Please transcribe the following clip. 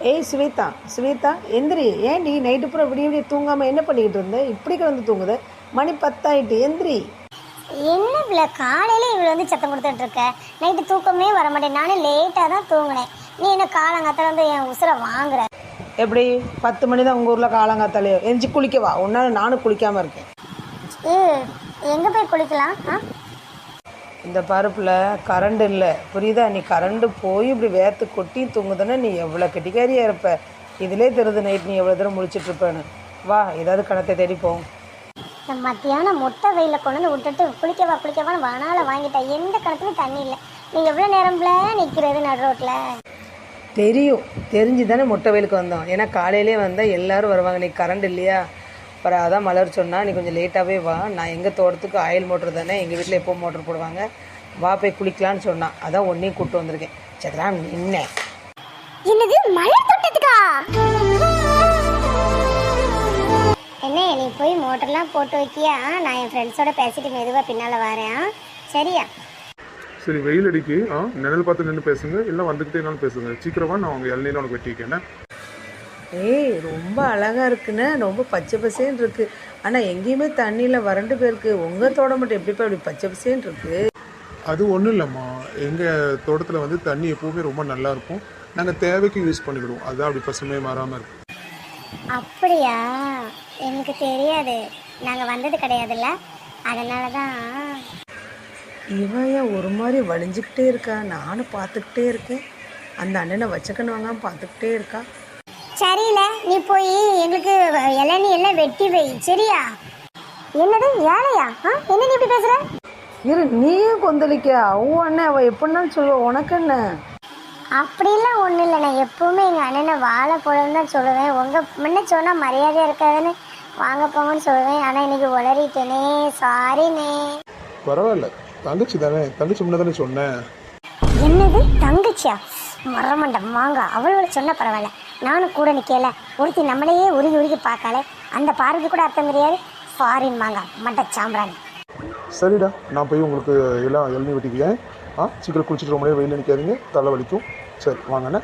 ஏய் ஸ்வேதா, ஸ்வேதா எந்திரி. ஏன்டி நைட்டு பூரா விடிய விடிய தூங்காமல் என்ன பண்ணிக்கிட்டு இருந்த? இப்படி கிடந்து தூங்குது. மணி 10 எந்திரி. என்ன இவ்வளோ காலையில் இவ்வளோ வந்து சத்தம் கொடுத்துட்டு இருக்க? நைட்டு தூக்கமே வர மாட்டேன். நானும் லேட்டாக தான் தூங்கினேன். நீ என்ன காலங்காத்தால வந்து என் உசுரை வாங்குற? எப்படி 10 மணி தான் உங்கள் ஊரில் காலங்காத்தாலே? எந்திரிச்சு குளிக்கவா? ஒன்றால் நானும் குளிக்காமல் இருக்கேன். எங்கே போய் குளிக்கலாம்? இந்த பருப்பில் கரண்ட் இல்லை, புரியுதா? நீ கரண்டு போய் இப்படி வேர்த்து கொட்டி தூங்குதுன்னா நீ எவ்வளோ கெட்டிக்காரியாக இருப்ப. இதிலே தெரியுது நைட் நீ எவ்வளோ தூரம் முழிச்சிட்ருப்பேன்னு. வா, ஏதாவது கணத்தை தேடிப்போம். மத்தியானம் மொட்டை வெயிலில் கொண்டு வந்து விட்டுட்டு குளிக்கவான்னு வனால வாங்கிட்டேன். எந்த கணத்துலையும் தண்ணி இல்லை. நீ எவ்வளோ நேரம்ல நிற்கிறது நடு ரோட்டில்? தெரியும், தெரிஞ்சு தானே மொட்டை வெயிலுக்கு வந்தோம். ஏன்னா காலையிலே வந்தால் எல்லோரும் வருவாங்க. நீ கரண்ட் இல்லையா? அப்புறம் அதான் மலர் சொன்னால் நீ கொஞ்சம் லேட்டாகவே வா. நான் எங்கள் தோட்டத்துக்கு ஆயில் மோட்ரு தானே, எங்கள் வீட்டில் எப்போ மோட்ரு போடுவாங்க, வா போய் குளிக்கலான்னு சொன்னான். அதான் ஒன்றையும் கூப்பிட்டு வந்திருக்கேன். சத்ரா நின்ன என்னது மலர் தோட்டத்துக்கா? என்ன நீ போய் மோட்டர்லாம் போட்டு வைக்கியா? நான் என் ஃப்ரெண்ட்ஸோட பேசிட்டு மெதுவாக பின்னால் வரேன். சரியா? சரி, வெயில் அடிக்கு. நிழல் பார்த்து நின்று பேசுங்க, இல்லை வந்துக்கிட்டே என்னாலும் பேசுங்க. சீக்கிரமா நான் உங்கள் இளநீர் உனக்கு வெட்டிக்கேன். ஏய், ரொம்ப அழகாக இருக்குன்னு, ரொம்ப பச்சை பசேன்னு இருக்குது. ஆனால் எங்கேயுமே தண்ணியில் வறண்டு போயிருக்கு. உங்கள் தோட்டம் மட்டும் எப்படிப்பா இப்படி பச்சை பசேன்னு இருக்குது? அது ஒன்றும் இல்லைம்மா, எங்கள் தோட்டத்தில் வந்து தண்ணி எப்போவுமே ரொம்ப நல்லா இருக்கும். நாங்கள் தேவைக்கு யூஸ் பண்ணிவிடுவோம். அதுதான் அப்படி பசுமையாக மாறாமல் இருக்கும். அப்படியா? எனக்கு தெரியாது, நாங்கள் வந்தது கிடையாதுல்ல, அதனால தான். இவன் ஏன் ஒரு மாதிரி வலிஞ்சிக்கிட்டே இருக்கா? நானும் பார்த்துக்கிட்டே இருக்கேன். அந்த அண்ணனை வச்சக்கண்ணு வாங்காமல் பார்த்துக்கிட்டே இருக்கா. சரியில்ல, நீ போய் எங்களுக்கு இளநீ எல்லாம் வெட்டி வை. சரியா? என்னது ஏழையா? என்ன நீ இப்படி பேசுற? இரு, நீயும் கொந்தளிக்க. அவன் அண்ணன் அவள் எப்படின்னாலும் சொல்லுவாள். உனக்கு என்ன? அப்படிலாம் ஒன்றும் இல்லை. நான் எப்பவுமே எங்கள் அண்ணனை வாழை போலன்னு தான் சொல்லுவேன். உங்கள் முன்ன சொன்னால் மரியாதையாக இருக்காதுன்னு வாங்க போங்கன்னு சொல்லுவேன். ஆனால் இன்னைக்கு உளறிட்டேனே, சாரிண்ணே. பரவாயில்ல, தங்கச்சி தானே, தங்கச்சி முன்ன தானே சொன்னேன். என்னது தங்கச்சியா? மரமண்டம் வாங்க. அவளோட சொன்ன பரவாயில்ல, நானும் கூட நிற்கல. ஒருத்தி நம்மளையே உருகி பார்க்காளே, அந்த பார்வைக்கு கூட அர்த்தம் தெரியாது. ஃபாரின் மாங்க மட்ட சாம்பிராணி. சரிடா, நான் போய் உங்களுக்கு எல்லாம் இளநீர் வெட்டிக்கிறேன். சீக்கிரம் குளிச்சுட்டு ரொம்ப வெயில் நிற்காதீங்க, தலை வலிக்கும். சரி வாங்கண்ணே.